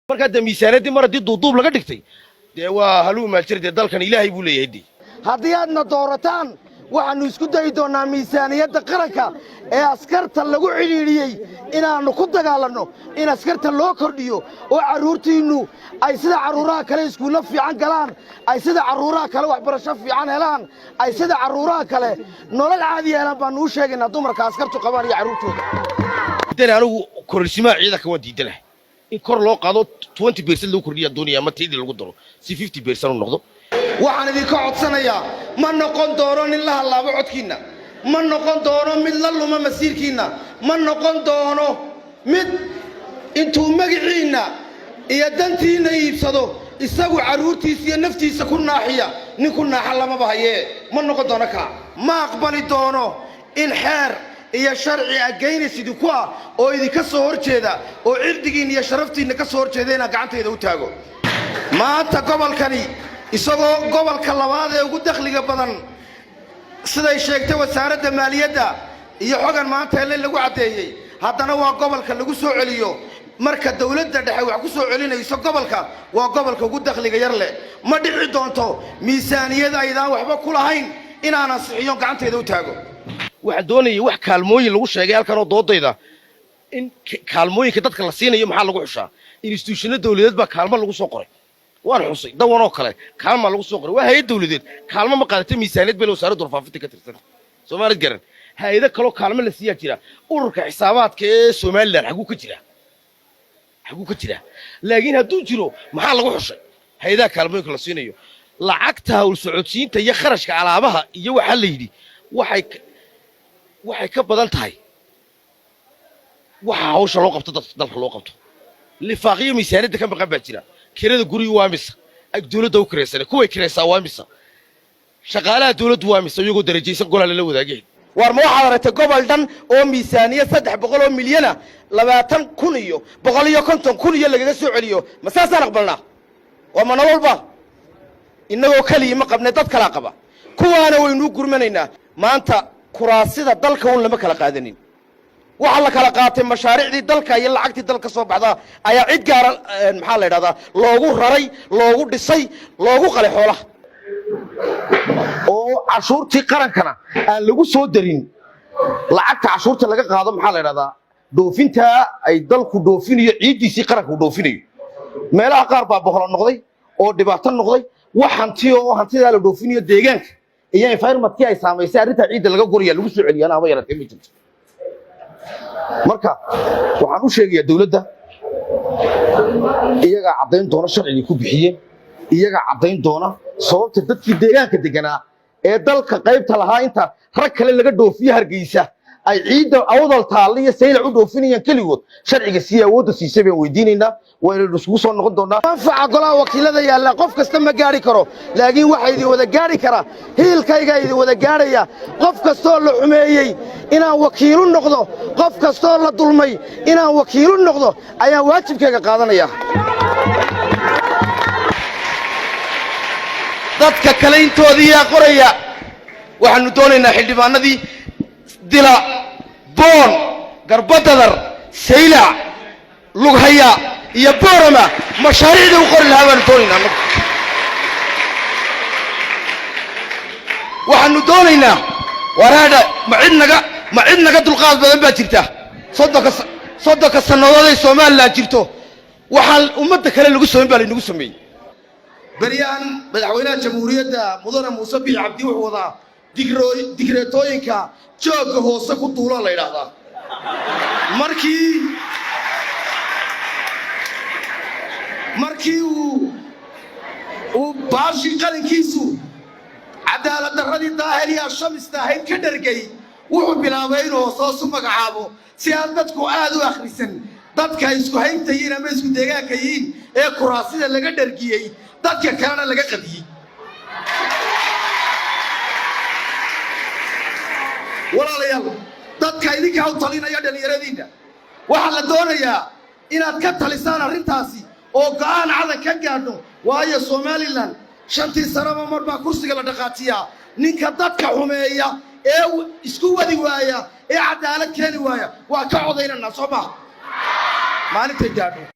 marka da miisaanadii mar hadii duuduub laga dhigtay waa haluu maaltirida dalkan Ilaahay buu leeyahay haddii aadna doorataan waxaanu isku dayi doonaa miisaaniyadda qaranka ee askarta lagu xidhiidhiyey inaannu ku dagaalanno in askarta loo kordhiyo oo carruurtiinnu ay sida carruuraha kale iskuulla fiican galaan ay sida carruuraha kale waxbarasho fiican helaan ay sida carruuraha kale nolol caadi helaan baannu u sheegaynaa dumarka askartu qabaan iyo carruurtooda anigu kororsimaa ciidanka waan diidanahay in kor loo qaado 20% loo kordhiyo duuniya ma tiidi lagu daro si 50% u noqdo waxaan idinka codsanayaa ma noqon doono nin la halaabo codkiina ma noqon doono mid la luma masiirkiina ma noqon doono mid intuu magaciina iyo dantiina iibsado isagu carruurtiisa iyo naftiisa ku naaxiya nin ku naaxa lama bahaye ma noqon doono ka ma aqbali doono in xeer iyo sharci agaynaysidi ku ah oo idinka soo horjeeda oo cirdigiina iyo sharaftiina ka soo horjeeda inaan gacantayda u taago maanta gobolkani isagoo gobolka labaad ee ugu dakhliga badan siday sheegtay wasaaradda maaliyadda iyo xogan maanta ee lagu cadeeyay haddana waa gobolka lagu soo celiyo marka dawladda dhexe wax ku soo celinayso gobolka waa gobolka ugu dakhliga yar leh ma dhici doonto miisaaniyada aydaan waxba ku lahayn inaan ansixiyo gacantayda u taago waxa doonayay wax kaalmooyin lagu sheegay halkan oo doodayda in kaalmooyinka dadka la siinayo maxaa lagu xushaa institutionada dawladeed baa kaalmo lagu soo qoray waan xusay dawan oo kale kaalmo lagu soo qoray waa hay'ad dawladeed kaalmo ma qaadatay miisaaniyad beel wasaaradda warfaafinta ka tirsan Soomaaliya garan hay'ado kale kaalmo la siiyaa jira ururka xisaabaadka ee Soomaaliland xaguu ka jira laakiin hadduu jiro maxaa lagu xushay hay'adaha kaalmooyinka la siinayo lacagta hawl socodsiinta iyo kharashka alaabaha iyo waxa la yidhi waxay ka badan tahay waxa hawsha loo qabto dalka loo qabto lifaaqiyo miisaaniyadda ka maqan baa jira kirada guriga waa misa ay dawladda u kiraysan kuway kiraysaa waa misa shaqaalaha dawladdu waa misa iyagoo darajaysan golaha la wadaagay war ma waxaad aragtay gobol dhan oo miisaaniyad 300 oo milyan 20,000 iyo 150,000 iyo lagaga soo celiyo ma saasaan aqbalnaa waa ma nololba inagoo kaliya ma qabnay dad kala qaba kuwaana waynu gurmanaynaa maanta kuraasida dalka uu lama kala qaadanin waxa la kala qaatay mashaariicdii dalka iyo lacagtii dalka soo baxda ayaa cid gaar maxaa la yiraahdaa loogu raray loogu dhisay loogu qalay xoolaha oo cashuurtii qarankana aan lagu soo darin lacagta cashuurta laga qaado maxaa la yiraahdaa dhoofinta ay dalku dhoofinayo ciidiisii qaranku dhoofinayo meelaha qaar baa boqol noqday oo dhibaato noqday hantida la dhoofinayo deegaanka iyo environmentkii ay saameysay arrinta ciidda laga guriya lagu soo celiyana ama yaratay ma jirto marka waxaan u sheegayaa dawladda iyaga cadeyn doona sharciga ku bixiyeen iyaga cadeyn doona sababta dadkii deegaanka deganaa ee dalka qaybta lahaa inta rag kale laga dhoofiyo Hargeysa ay ciidda awdal taaliya sayla u dhoofinayaan kaligood sharciga si awoodda siisay baan weydiinaynaa waynu isku soo noqon doonaa anfaca golaha wakiilada yaalla qof kasta ma gaari karo laakiin waxa idin wada gaari kara hiilkayga idin wada gaaraya qof kasta la xumeeyay inaan wakiil u noqdo qof kasta la dulmay inaan wakiil u noqdo ayaa waajibkayga qaadanaya dadka kale intoodii qoraya waxaanu doonaynaa xildhibaanadii dila boon garbadadar sayla lughaya iyo boorama mashaariicda u qori lahaa baan doonaynaa waxaanu doonaynaa waraada ma cid naga dulqaad badan baa jirta soddonka sannadood ee Soomaaliland jirto waxaan ummadda kale lagu soo baa lagu sameeyay بريان مدحوينها جمهورية مدن موسى بن عبدي وحوضا ديكريتوينكا جوغ هوسا كطولا لا يرادا markii uu baashi qalinkiisu cadaalad darradii daahiliya shamista ahayd ka dhargay wuxuu bilaabay inuu soo magacaabo si aan dadku aad u akhrisan dadka isku hayntayiin ama isku deegaanka yihiin ee kuraasida laga dhargiyay dadka kalena laga qadiyay walaalayaal dadka idinka u talinaya dhalinyaradiina waxa la doonayaa inaad ka talisaan arrintaasi oo go'aan cadan ka gaadho waayo Soomaaliland shantii sanaba mar baa kursiga la dhaqaatiyaa ninka dadka xumeeya ee isku wadi waaya ee cadaalad keeni waaya waa ka codaynana Soomaa maalinta gaadho